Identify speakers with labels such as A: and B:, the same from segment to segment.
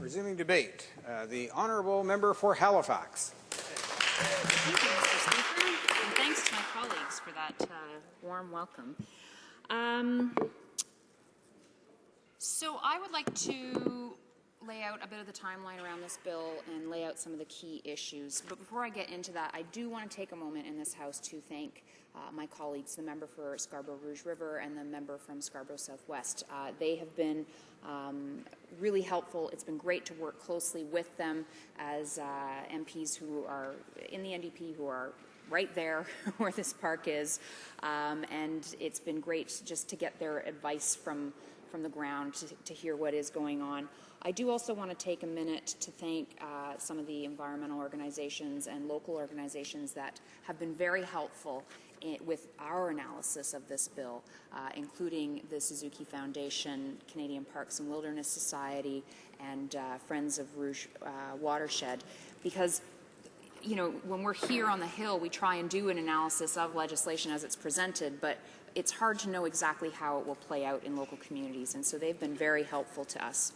A: Resuming debate, the Honourable Member for Halifax.
B: Thank you, Mr. Speaker, and thanks to my colleagues for that warm welcome. So I would like to lay out a bit of the timeline around this bill and lay out some of the key issues. But before I get into that, I do want to take a moment in this House to thank my colleagues, the member for Scarborough Rouge River and the member from Scarborough Southwest. They have been really helpful. It's been great to work closely with them as MPs who are in the NDP, who are right there where this park is, and it's been great just to get their advice from the ground to hear what is going on. I do also want to take a minute to thank some of the environmental organizations and local organizations that have been very helpful with our analysis of this bill, including the Suzuki Foundation, Canadian Parks and Wilderness Society, and Friends of Rouge Watershed, because you know, when we're here on the Hill, we try and do an analysis of legislation as it's presented, but it's hard to know exactly how it will play out in local communities, and so they've been very helpful to us.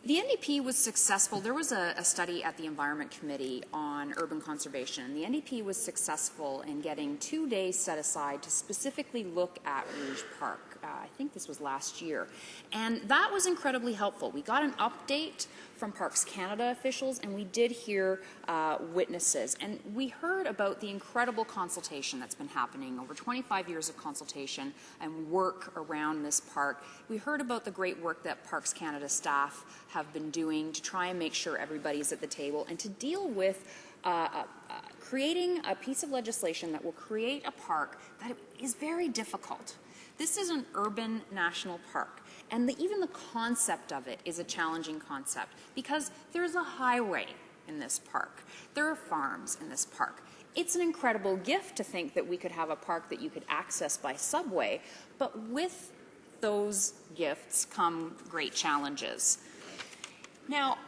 B: The NDP was successful. There was a study at the Environment Committee on urban conservation. The NDP was successful in getting 2 days set aside to specifically look at Rouge Park. I think this was last year. And that was incredibly helpful. We got an update from Parks Canada officials, and we did hear witnesses. And we heard about the incredible consultation that's been happening, over 25 years of consultation and work around this park. We heard about the great work that Parks Canada staff have been doing to try and make sure everybody's at the table and to deal with creating a piece of legislation that will create a park that is very difficult. This is an urban national park, and even the concept of it is a challenging concept because there's a highway in this park. There are farms in this park. It's an incredible gift to think that we could have a park that you could access by subway, but with those gifts come great challenges. Now,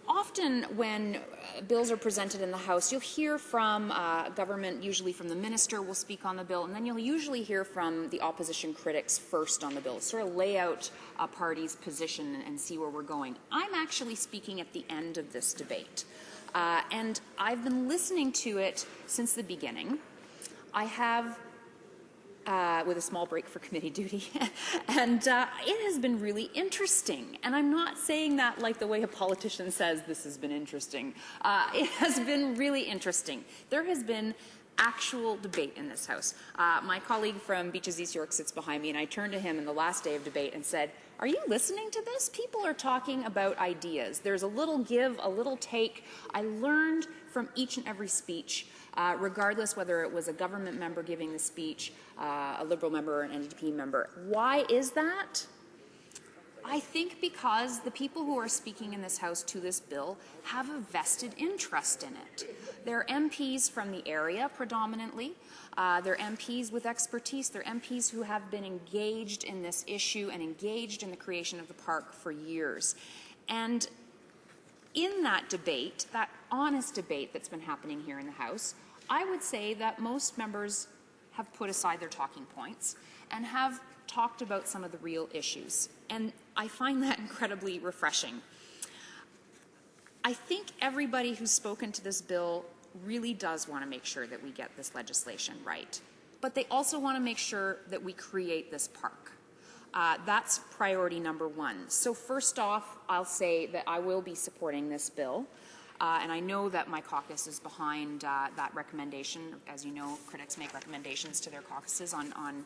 B: often when bills are presented in the House, you'll hear from government, usually from the minister will speak on the bill, and then you'll usually hear from the opposition critics first on the bill, sort of lay out a party's position and see where we're going. I'm actually speaking at the end of this debate, and I've been listening to it since the beginning. I have with a small break for committee duty. And it has been really interesting. And I'm not saying that like the way a politician says this has been interesting. It has been really interesting. There has been actual debate in this House. My colleague from Beaches East York sits behind me, and I turned to him in the last day of debate and said, "Are you listening to this? People are talking about ideas. There's a little give, a little take." I learned from each and every speech, regardless whether it was a government member giving the speech, a Liberal member or an NDP member. Why is that? I think because the people who are speaking in this House to this bill have a vested interest in it. They're MPs from the area predominantly. They're MPs with expertise. They're MPs who have been engaged in this issue and engaged in the creation of the park for years. And in that debate, that honest debate that's been happening here in the House, I would say that most members have put aside their talking points and have talked about some of the real issues. And I find that incredibly refreshing. I think everybody who's spoken to this bill really does want to make sure that we get this legislation right. But they also want to make sure that we create this park. That's priority number one. So first off, I'll say that I will be supporting this bill. And I know that my caucus is behind that recommendation. As you know, critics make recommendations to their caucuses on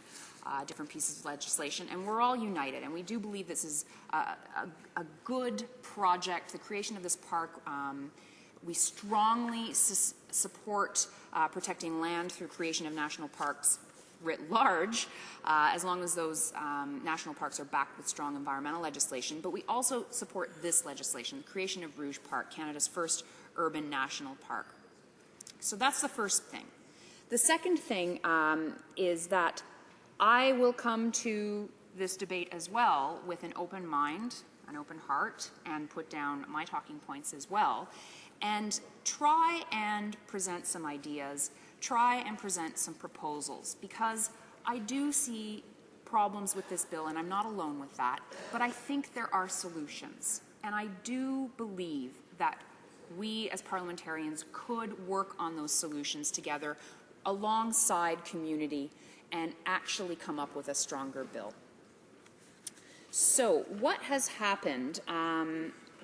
B: different pieces of legislation, and we're all united. And we do believe this is a good project, the creation of this park. We strongly support protecting land through creation of national parks writ large, as long as those national parks are backed with strong environmental legislation. But we also support this legislation, the creation of Rouge Park, Canada's first urban national park. So that's the first thing. The second thing is that I will come to this debate as well with an open mind, an open heart, and put down my talking points as well, and try and present some ideas, try and present some proposals, because I do see problems with this bill, and I'm not alone with that, but I think there are solutions. And I do believe that we as parliamentarians could work on those solutions together alongside community and actually come up with a stronger bill. So what has happened?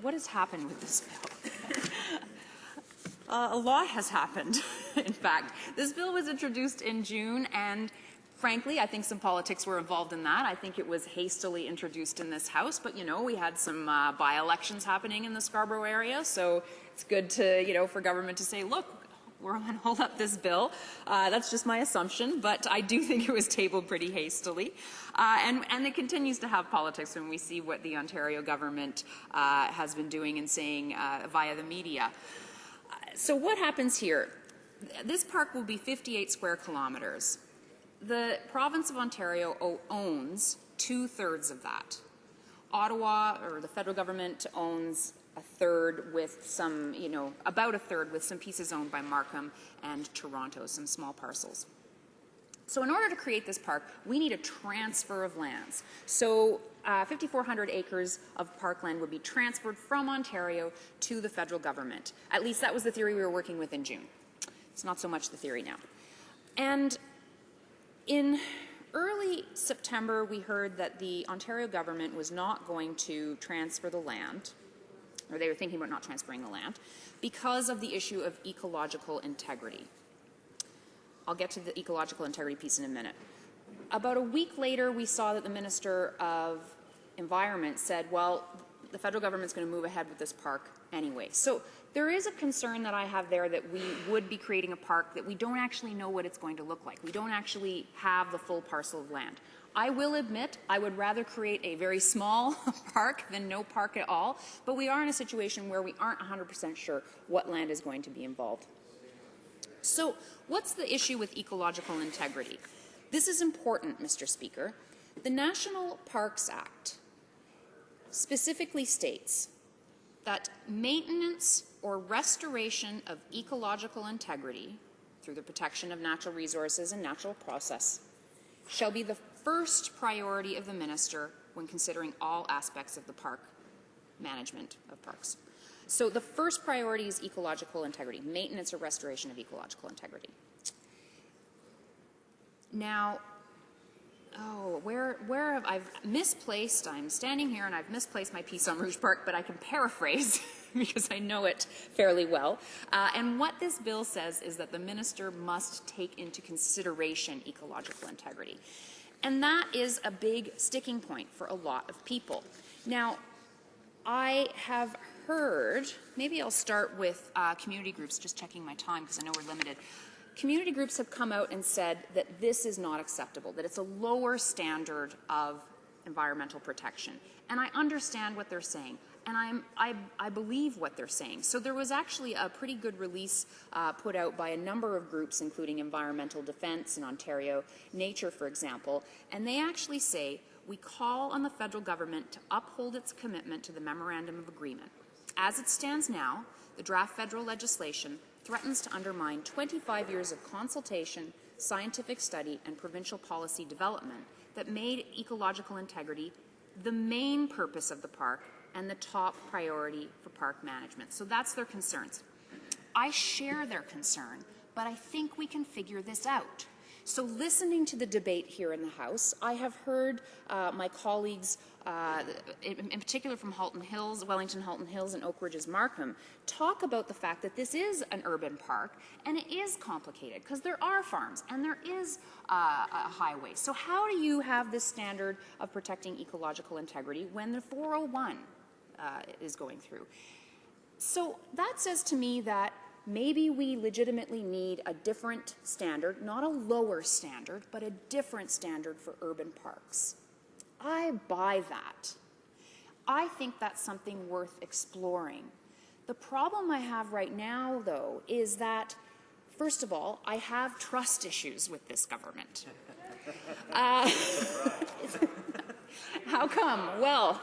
B: What has happened with this bill? A lot has happened, in fact. This bill was introduced in June, and frankly, I think some politics were involved in that. I think it was hastily introduced in this House, but, you know, we had some by-elections happening in the Scarborough area, so it's good to, you know, for government to say, look, we're going to hold up this bill. That's just my assumption, but I do think it was tabled pretty hastily. And it continues to have politics when we see what the Ontario government has been doing and saying via the media. So what happens here? This park will be 58 square kilometres. The province of Ontario owns 2/3 of that. Ottawa, or the federal government, owns a third with some, you know, about a third with some pieces owned by Markham and Toronto, some small parcels. So in order to create this park, we need a transfer of lands. So 5,400 acres of parkland would be transferred from Ontario to the federal government. At least that was the theory we were working with in June. It's not so much the theory now. And in early September, we heard that the Ontario government was not going to transfer the land, or they were thinking about not transferring the land, because of the issue of ecological integrity. I'll get to the ecological integrity piece in a minute. About a week later, we saw that the Minister of Environment said, well, the federal government's going to move ahead with this park anyway. So there is a concern that I have there that we would be creating a park that we don't actually know what it's going to look like. We don't actually have the full parcel of land. I will admit I would rather create a very small park than no park at all, but we are in a situation where we aren't 100% sure what land is going to be involved. So what's the issue with ecological integrity? This is important, Mr. Speaker. The National Parks Act specifically states that maintenance or restoration of ecological integrity through the protection of natural resources and natural process shall be the first priority of the minister when considering all aspects of the park management of parks. So the first priority is ecological integrity, maintenance or restoration of ecological integrity. Now, where have I've misplaced, I'm standing here and I've misplaced my piece on Rouge Park, but I can paraphrase because I know it fairly well. And what this bill says is that the minister must take into consideration ecological integrity. And that is a big sticking point for a lot of people. Now, I have heard, maybe I'll start with community groups, just checking my time because I know we're limited. Community groups have come out and said that this is not acceptable, that it's a lower standard of environmental protection. And I understand what they're saying, and I believe what they're saying. So there was actually a pretty good release put out by a number of groups, including Environmental Defence in Ontario, Nature, for example, and they actually say, we call on the federal government to uphold its commitment to the Memorandum of Agreement. As it stands now, the draft federal legislation threatens to undermine 25 years of consultation, scientific study, and provincial policy development that made ecological integrity the main purpose of the park and the top priority for park management. So that's their concerns. I share their concern, but I think we can figure this out. So listening to the debate here in the House, I have heard my colleagues, in particular from Halton Hills, Wellington Halton Hills and Oak Ridge's Markham, talk about the fact that this is an urban park and it is complicated because there are farms and there is a highway. So how do you have this standard of protecting ecological integrity when the 401 is going through? So that says to me that maybe we legitimately need a different standard, not a lower standard, but a different standard for urban parks. I buy that. I think that's something worth exploring. The problem I have right now, though, is that, first of all, I have trust issues with this government. How come? Well,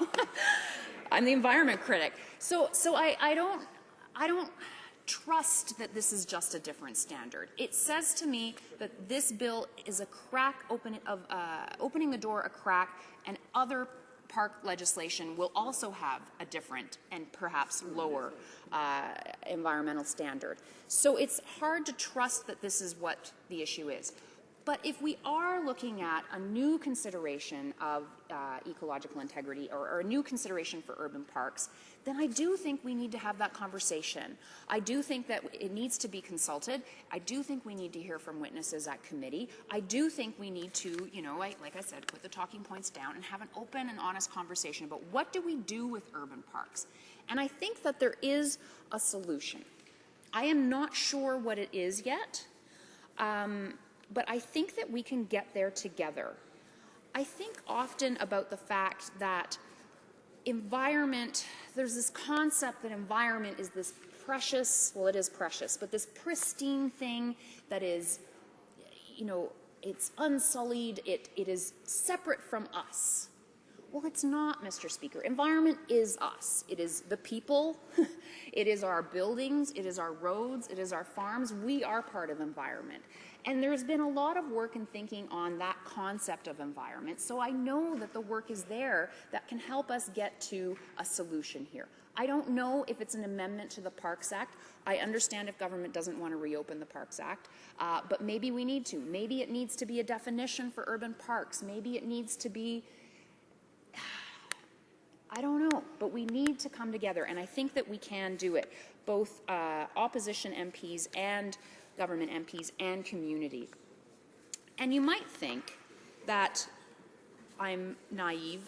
B: I'm the environment critic. So I don't trust that this is just a different standard. It says to me that this bill is a crack opening the door a crack, and other park legislation will also have a different and perhaps lower environmental standard. So it's hard to trust that this is what the issue is. But if we are looking at a new consideration of ecological integrity or a new consideration for urban parks, then I do think we need to have that conversation. I do think that it needs to be consulted. I do think we need to hear from witnesses at committee. I do think we need to, you know, like I said, put the talking points down and have an open and honest conversation about what do we do with urban parks. And I think that there is a solution. I am not sure what it is yet. But I think that we can get there together. I think often about the fact that environment, there's this concept that environment is this precious, well, it is precious, but this pristine thing that is, you know, it's unsullied, it is separate from us. Well, it's not, Mr. Speaker. Environment is us. It is the people. It is our buildings. It is our roads. It is our farms. We are part of environment. And there's been a lot of work and thinking on that concept of environment. So I know that the work is there that can help us get to a solution here. I don't know if it's an amendment to the Parks Act. I understand if government doesn't want to reopen the Parks Act, but maybe we need to. Maybe it needs to be a definition for urban parks. Maybe it needs to be, I don't know, but we need to come together, and I think that we can do it, both opposition MPs and government MPs and community. And you might think that I'm naive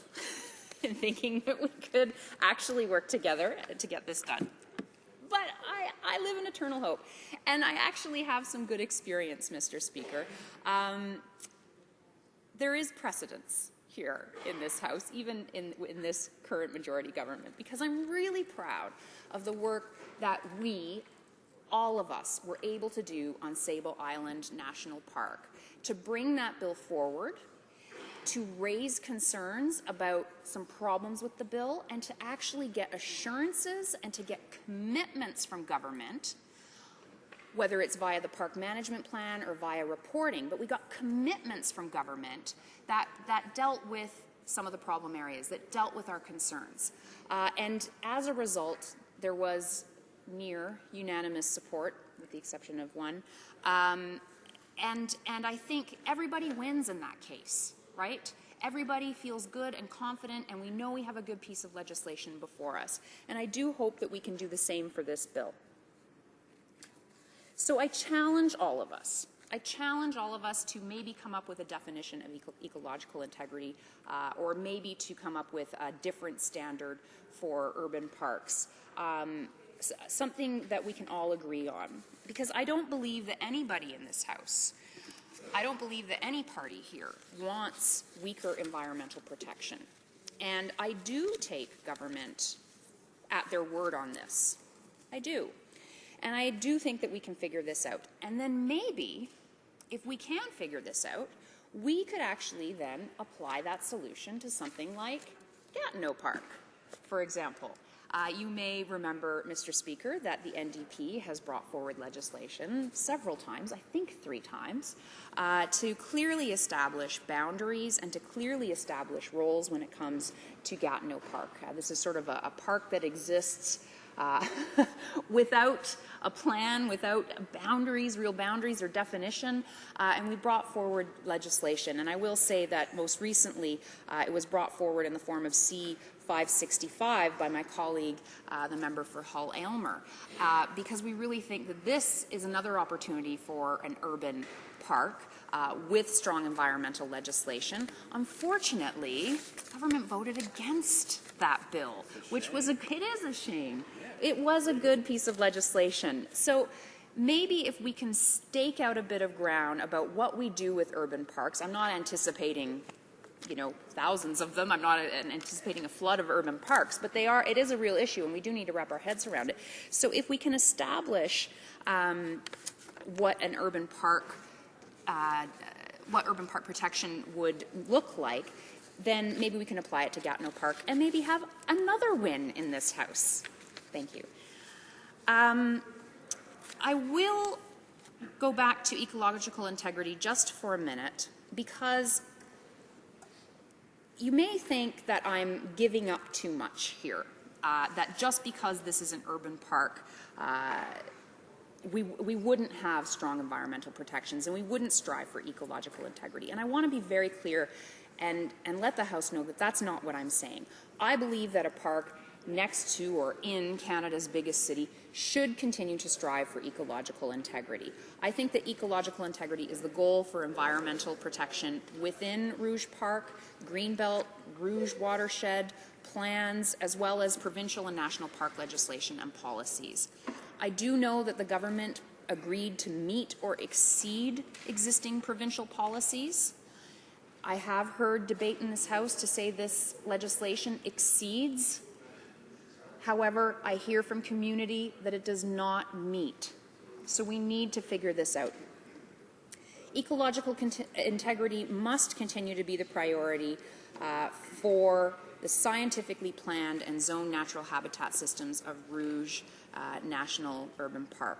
B: in thinking that we could actually work together to get this done. But I live in eternal hope, and I actually have some good experience, Mr. Speaker. There is precedence here in this House, even in this current majority government, because I'm really proud of the work that we, all of us, were able to do on Sable Island National Park to bring that bill forward, to raise concerns about some problems with the bill, and to actually get assurances and to get commitments from government, whether it's via the park management plan or via reporting, but we got commitments from government that dealt with some of the problem areas, that dealt with our concerns. And as a result, there was near unanimous support, with the exception of one. And I think everybody wins in that case, right? Everybody feels good and confident, and we know we have a good piece of legislation before us. And I do hope that we can do the same for this bill. So I challenge all of us. I challenge all of us to maybe come up with a definition of ecological integrity, or maybe to come up with a different standard for urban parks. Something that we can all agree on. Because I don't believe that anybody in this House, I don't believe that any party here wants weaker environmental protection. And I do take government at their word on this. I do. And I do think that we can figure this out. And then maybe, if we can figure this out, we could actually then apply that solution to something like Gatineau Park, for example. You may remember, Mr. Speaker, that the NDP has brought forward legislation several times, I think 3 times, to clearly establish boundaries and to clearly establish roles when it comes to Gatineau Park. This is sort of a park that exists without a plan, without boundaries, real boundaries or definition, and we brought forward legislation. And I will say that most recently it was brought forward in the form of C-565 by my colleague, the member for Hull-Aylmer, because we really think that this is another opportunity for an urban park with strong environmental legislation. Unfortunately, government voted against that bill, which was it is a shame. It was a good piece of legislation. So maybe if we can stake out a bit of ground about what we do with urban parks, I'm not anticipating, you know, thousands of them. I'm not anticipating a flood of urban parks, but it is a real issue, and we do need to wrap our heads around it. So if we can establish what urban park protection would look like, then maybe we can apply it to Gatineau Park and maybe have another win in this House. Thank you. I will go back to ecological integrity just for a minute, because you may think that I'm giving up too much here, that just because this is an urban park, we wouldn't have strong environmental protections and we wouldn't strive for ecological integrity. And I want to be very clear and let the House know that that's not what I'm saying. I believe that a park next to or in Canada's biggest city should continue to strive for ecological integrity. I think that ecological integrity is the goal for environmental protection within Rouge Park, Greenbelt, Rouge watershed plans, as well as provincial and national park legislation and policies. I do know that the government agreed to meet or exceed existing provincial policies. I have heard debate in this House to say this legislation exceeds. However, I hear from community that it does not meet. So we need to figure this out. Ecological integrity must continue to be the priority for the scientifically planned and zoned natural habitat systems of Rouge National Urban Park.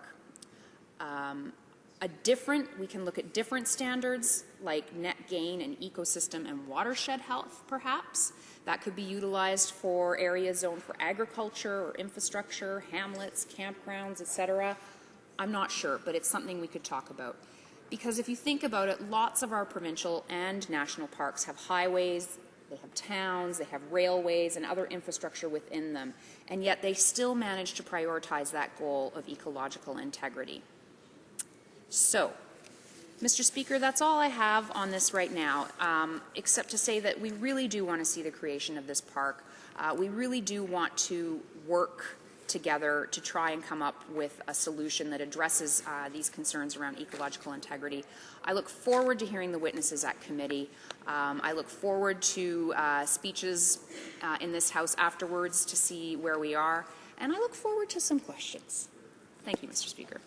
B: We can look at different standards like net gain and ecosystem and watershed health, perhaps. That could be utilized for areas zoned for agriculture or infrastructure, hamlets, campgrounds, etc. I'm not sure, but it's something we could talk about. Because if you think about it, lots of our provincial and national parks have highways, they have towns, they have railways and other infrastructure within them, and yet they still manage to prioritize that goal of ecological integrity. So, Mr. Speaker, that's all I have on this right now, except to say that we really do want to see the creation of this park. We really do want to work together to try and come up with a solution that addresses these concerns around ecological integrity. I look forward to hearing the witnesses at committee. I look forward to speeches in this House afterwards to see where we are, and I look forward to some questions. Thank you, Mr. Speaker.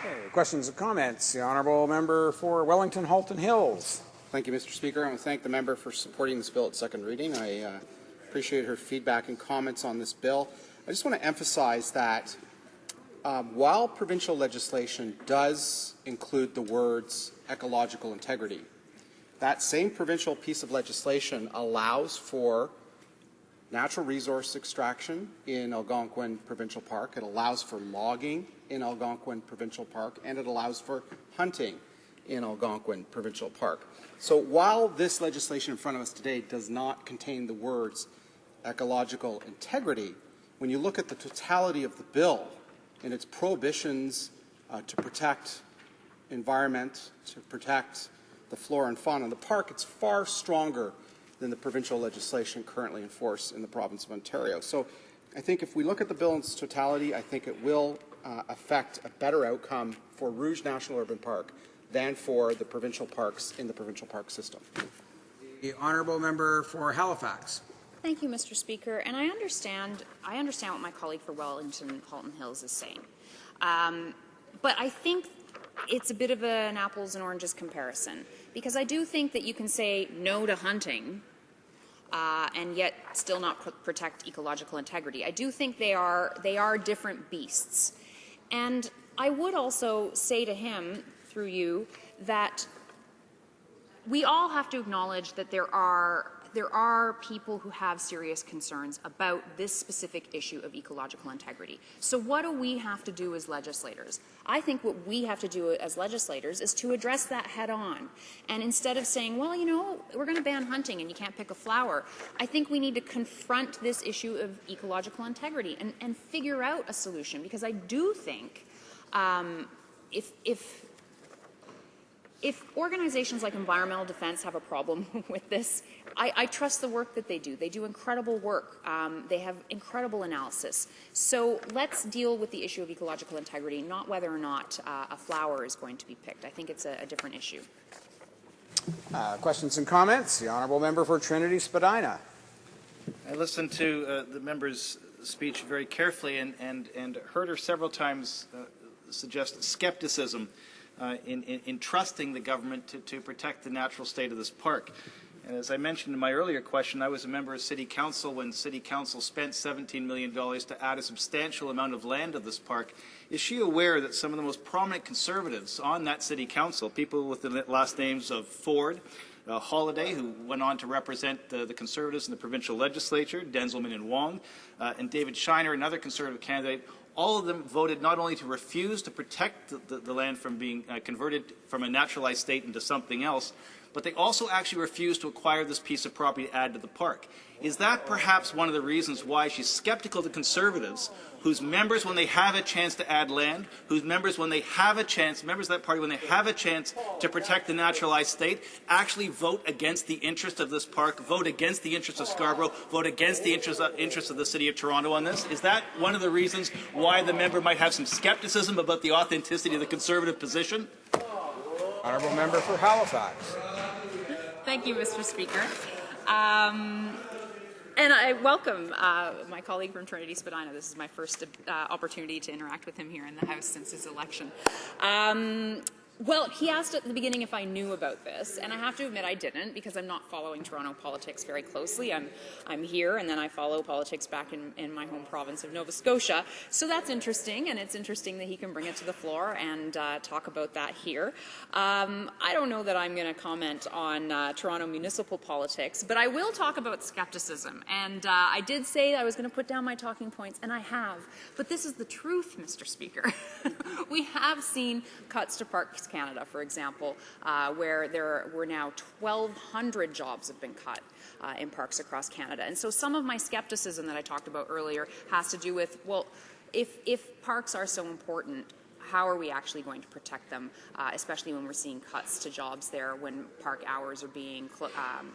A: Okay, questions and comments. The honourable member for Wellington Halton Hills.
C: Thank you, Mr. Speaker. I want to thank the member for supporting this bill at second reading. I appreciate her feedback and comments on this bill. I just want to emphasize that while provincial legislation does include the words ecological integrity, that same provincial piece of legislation allows for natural resource extraction in Algonquin Provincial Park. It allows for logging in Algonquin Provincial Park, and it allows for hunting in Algonquin Provincial Park. So while this legislation in front of us today does not contain the words ecological integrity, when you look at the totality of the bill and its prohibitions to protect environment, to protect the flora and fauna in the park, it's far stronger than the provincial legislation currently in force in the province of Ontario. So I think if we look at the bill in its totality, I think it will affect a better outcome for Rouge National Urban Park than for the provincial parks in the provincial park system.
A: The honourable member for Halifax.
B: Thank you, Mr. Speaker. And I understand what my colleague for Wellington Halton Hills is saying. But I think it's a bit of an apples and oranges comparison, because I do think that you can say no to hunting and yet still not protect ecological integrity. I do think they are different beasts. And I would also say to him, through you, that we all have to acknowledge that there are people who have serious concerns about this specific issue of ecological integrity. So what do we have to do as legislators? I think what we have to do as legislators is to address that head on. And instead of saying, well, you know, we're going to ban hunting and you can't pick a flower, I think we need to confront this issue of ecological integrity and figure out a solution. Because I do think if organizations like Environmental Defense have a problem with this, I trust the work that they do. They do incredible work. They have incredible analysis. So let's deal with the issue of ecological integrity, not whether or not a flower is going to be picked. I think it's a different issue.
A: Questions and comments? The honourable member for Trinity Spadina.
D: I listened to the member's speech very carefully and heard her several times suggest skepticism in trusting the government to protect the natural state of this park. And as I mentioned in my earlier question, I was a member of City Council when City Council spent $17 million to add a substantial amount of land to this park. Is she aware that some of the most prominent Conservatives on that City Council, people with the last names of Ford, Holiday, who went on to represent the Conservatives in the provincial legislature, Denzelman and Wong, and David Shiner, another Conservative candidate, all of them voted not only to refuse to protect the land from being converted from a naturalized state into something else, but they also actually refused to acquire this piece of property to add to the park. Is that perhaps one of the reasons why she's skeptical of the Conservatives, whose members, when they have a chance to add land, whose members, when they have a chance, members of that party, when they have a chance to protect the naturalized state, actually vote against the interest of this park, vote against the interest of Scarborough, vote against the interest of the City of Toronto on this? Is that one of the reasons why the member might have some skepticism about the authenticity of the Conservative position?
A: Honourable member for Halifax.
B: Thank you, Mr. Speaker. And I welcome my colleague from Trinity Spadina. This is my first opportunity to interact with him here in the House since his election. Well, he asked at the beginning if I knew about this, and I have to admit I didn't, because I'm not following Toronto politics very closely. I'm here, and then I follow politics back in my home province of Nova Scotia. So that's interesting, and it's interesting that he can bring it to the floor and talk about that here. I don't know that I'm going to comment on Toronto municipal politics, but I will talk about skepticism. And I did say I was going to put down my talking points, and I have. But this is the truth, Mr. Speaker. We have seen cuts to Parks Canada, for example, where there were now 1,200 jobs have been cut in parks across Canada. And so some of my skepticism that I talked about earlier has to do with, well, if parks are so important, how are we actually going to protect them, especially when we're seeing cuts to jobs there, when park hours are being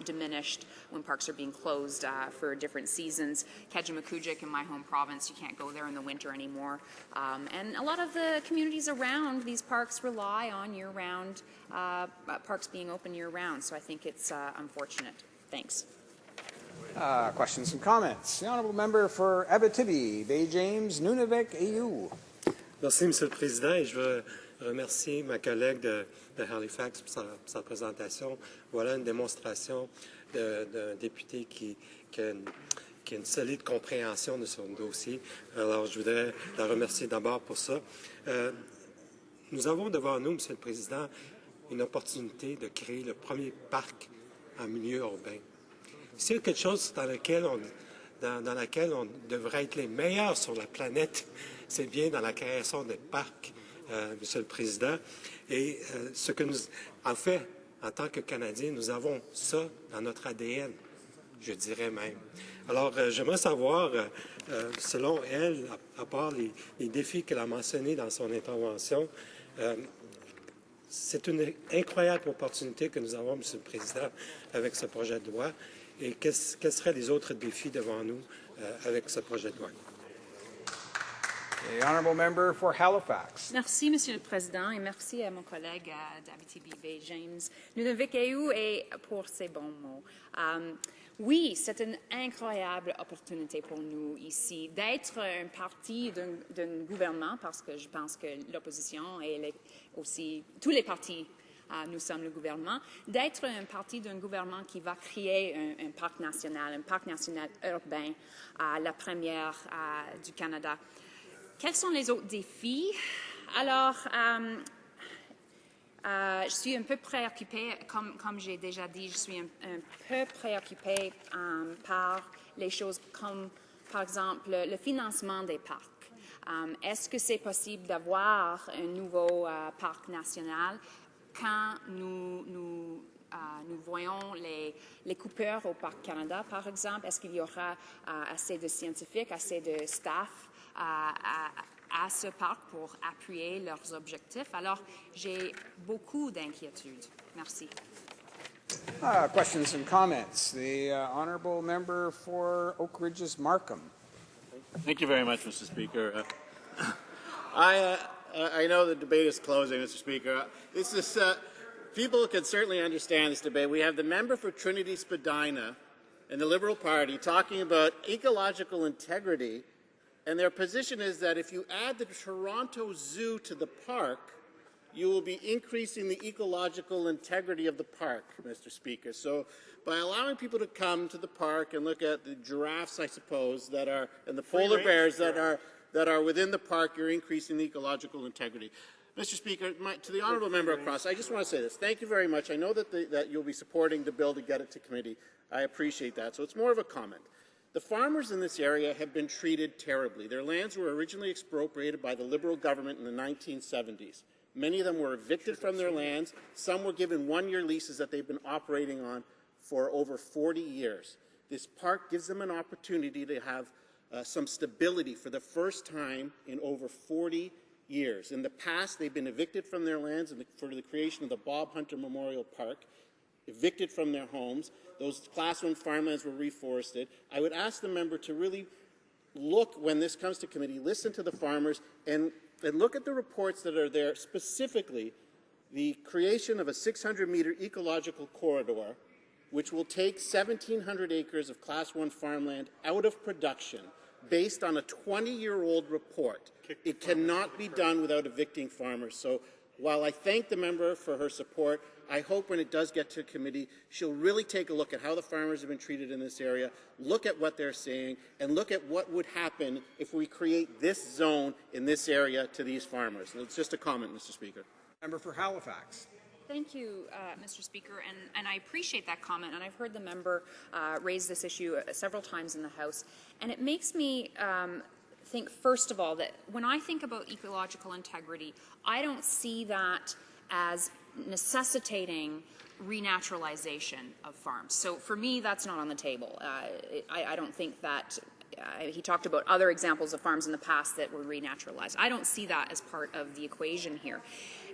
B: diminished, when parks are being closed for different seasons. Kejimkujik in my home province, you can't go there in the winter anymore. And a lot of the communities around these parks rely on year-round, parks being open year-round, so I think it's unfortunate. Thanks.
A: Questions and comments. The honourable member for Abitibi, Bay James, Nunavik, AU.
E: Merci, Monsieur le Président, et je veux remercier ma collègue de Halifax pour sa présentation. Voilà une démonstration d'un député qui a une solide compréhension de son dossier. Alors, je voudrais la remercier d'abord pour ça. Nous avons devant nous, Monsieur le Président, une opportunité de créer le premier parc en milieu urbain. C'est quelque chose dans laquelle on devrait être les meilleurs sur la planète. C'est bien dans la création des parcs, Monsieur le Président. Et ce que nous, en fait, en tant que Canadiens, nous avons ça dans notre ADN, je dirais même. Alors, j'aimerais savoir, selon elle, à part les défis qu'elle a mentionnés dans son intervention, c'est une incroyable opportunité que nous avons, Monsieur le Président, avec ce projet de loi. Et quels seraient les autres défis devant nous avec ce projet de loi?
A: The honourable member for Halifax.
B: Merci, Monsieur le Président, et merci à mon collègue d'Abitibi, Bay James, Nunavik et pour ces bons mots. Oui, c'est une incroyable opportunité pour nous ici d'être un parti d'un gouvernement, parce que je pense que l'opposition et aussi tous les partis, nous sommes le gouvernement, d'être un parti d'un gouvernement qui va créer un parc national urbain, la première du Canada. Quels sont les autres défis? Alors, je suis un peu préoccupée, comme j'ai déjà dit, je suis un peu préoccupée par les choses comme, par exemple, le financement des parcs. Est-ce que c'est possible d'avoir un nouveau parc national quand nous voyons les coupeurs au Parc Canada, par exemple? Est-ce qu'il y aura assez de scientifiques, assez de staff à ce parc pour appuyer leurs objectifs? Alors, j'ai beaucoup d'inquiétudes. Merci.
A: Questions and comments. The honourable member for Oak Ridges Markham.
F: Thank you very much, Mr. Speaker. I know the debate is closing, Mr. Speaker. This is people can certainly understand this debate. We have the member for Trinity Spadina and the Liberal Party talking about ecological integrity, and their position is that if you add the Toronto Zoo to the park, you will be increasing the ecological integrity of the park, Mr. Speaker. So by allowing people to come to the park and look at the giraffes, I suppose, that are, and the polar bears that are within the park, you're increasing the ecological integrity. Mr. Speaker, to the honourable member across, I just want to say this. Thank you very much. I know that you'll be supporting the bill to get it to committee. I appreciate that. So it's more of a comment. The farmers in this area have been treated terribly. Their lands were originally expropriated by the Liberal government in the 1970s. Many of them were evicted from their lands. Some were given one-year leases that they've been operating on for over 40 years. This park gives them an opportunity to have some stability for the first time in over 40 years. In the past, they've been evicted from their lands for the creation of the Bob Hunter Memorial Park, evicted from their homes. Those Class 1 farmlands were reforested. I would ask the member to really look, when this comes to committee, listen to the farmers and look at the reports that are there, specifically the creation of a 600-meter ecological corridor, which will take 1,700 acres of Class 1 farmland out of production based on a 20-year-old report. It cannot be done without evicting farmers. So while I thank the member for her support, I hope when it does get to committee, she'll really take a look at how the farmers have been treated in this area, look at what they're saying, and look at what would happen if we create this zone in this area to these farmers. And it's just a comment, Mr. Speaker.
A: Member for Halifax.
B: Thank you, Mr. Speaker, and I appreciate that comment, and I've heard the member raise this issue several times in the House, and it makes me think, first of all, that when I think about ecological integrity, I don't see that as necessitating renaturalization of farms. So for me, that's not on the table. I don't think that he talked about other examples of farms in the past that were renaturalized. I don't see that as part of the equation here.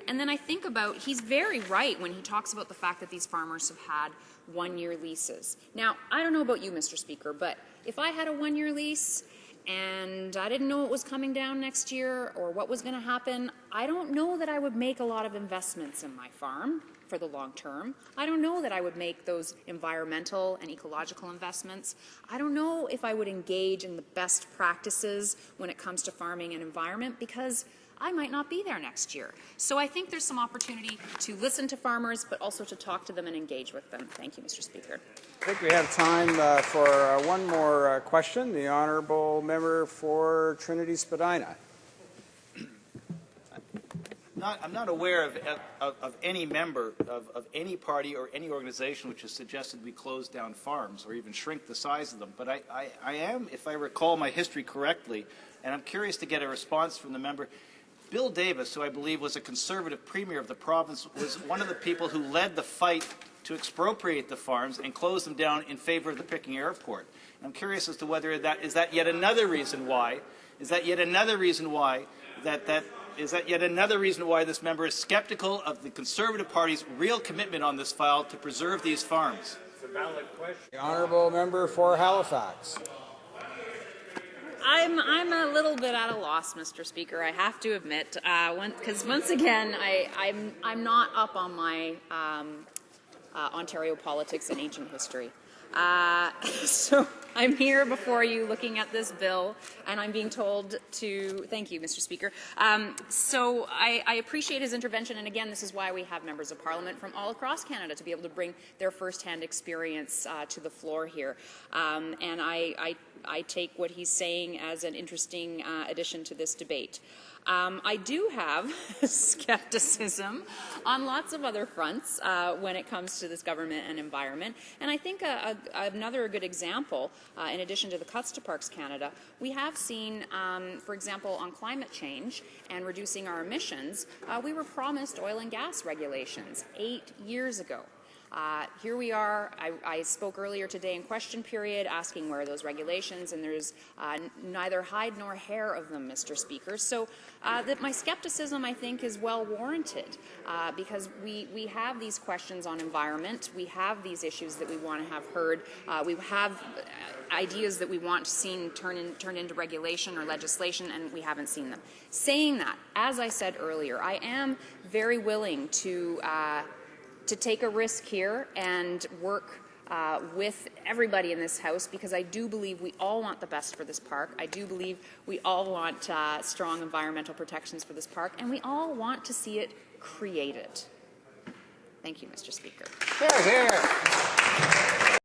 B: And then I think about, he's very right when he talks about the fact that these farmers have had one-year leases. Now, I don't know about you, Mr. Speaker, but if I had a one-year lease and I didn't know what was coming down next year or what was going to happen, I don't know that I would make a lot of investments in my farm for the long term. I don't know that I would make those environmental and ecological investments. I don't know if I would engage in the best practices when it comes to farming and environment, because I might not be there next year. So I think there's some opportunity to listen to farmers, but also to talk to them and engage with them. Thank you, Mr. Speaker.
A: I think we have time for one more question. The honourable member for Trinity Spadina.
D: I'm not aware of any member of any party or any organization which has suggested we close down farms or even shrink the size of them. But I am, if I recall my history correctly, and I'm curious to get a response from the member. Bill Davis, who I believe was a Conservative premier of the province, was one of the people who led the fight to expropriate the farms and close them down in favor of the Picking Airport. And I'm curious as to whether that is yet another reason why this member is skeptical of the Conservative Party's real commitment on this file to preserve these farms.
E: It's a valid question.
A: The honourable member for Halifax.
B: I'm a little bit at a loss, Mr. Speaker. I have to admit, because once again, I'm not up on my Ontario politics and ancient history. So I'm here before you looking at this bill, and I'm being told to thank you, Mr. Speaker. So I appreciate his intervention, and again, this is why we have members of Parliament from all across Canada to be able to bring their first-hand experience to the floor here. And I take what he's saying as an interesting addition to this debate. I do have skepticism on lots of other fronts when it comes to this government and environment. And I think another good example, in addition to the cuts to Parks Canada, we have seen, for example, on climate change and reducing our emissions, we were promised oil and gas regulations 8 years ago. Here we are. I spoke earlier today in question period asking where are those regulations, and there's neither hide nor hair of them, Mr. Speaker. So my skepticism, I think, is well warranted because we have these questions on environment. We have these issues that we want to have heard. We have ideas that we want seen turned into regulation or legislation, and we haven't seen them. Saying that, as I said earlier, I am very willing to take a risk here and work with everybody in this House, because I do believe we all want the best for this park. I do believe we all want strong environmental protections for this park, and we all want to see it created. Thank you, Mr. Speaker.
A: Here, here.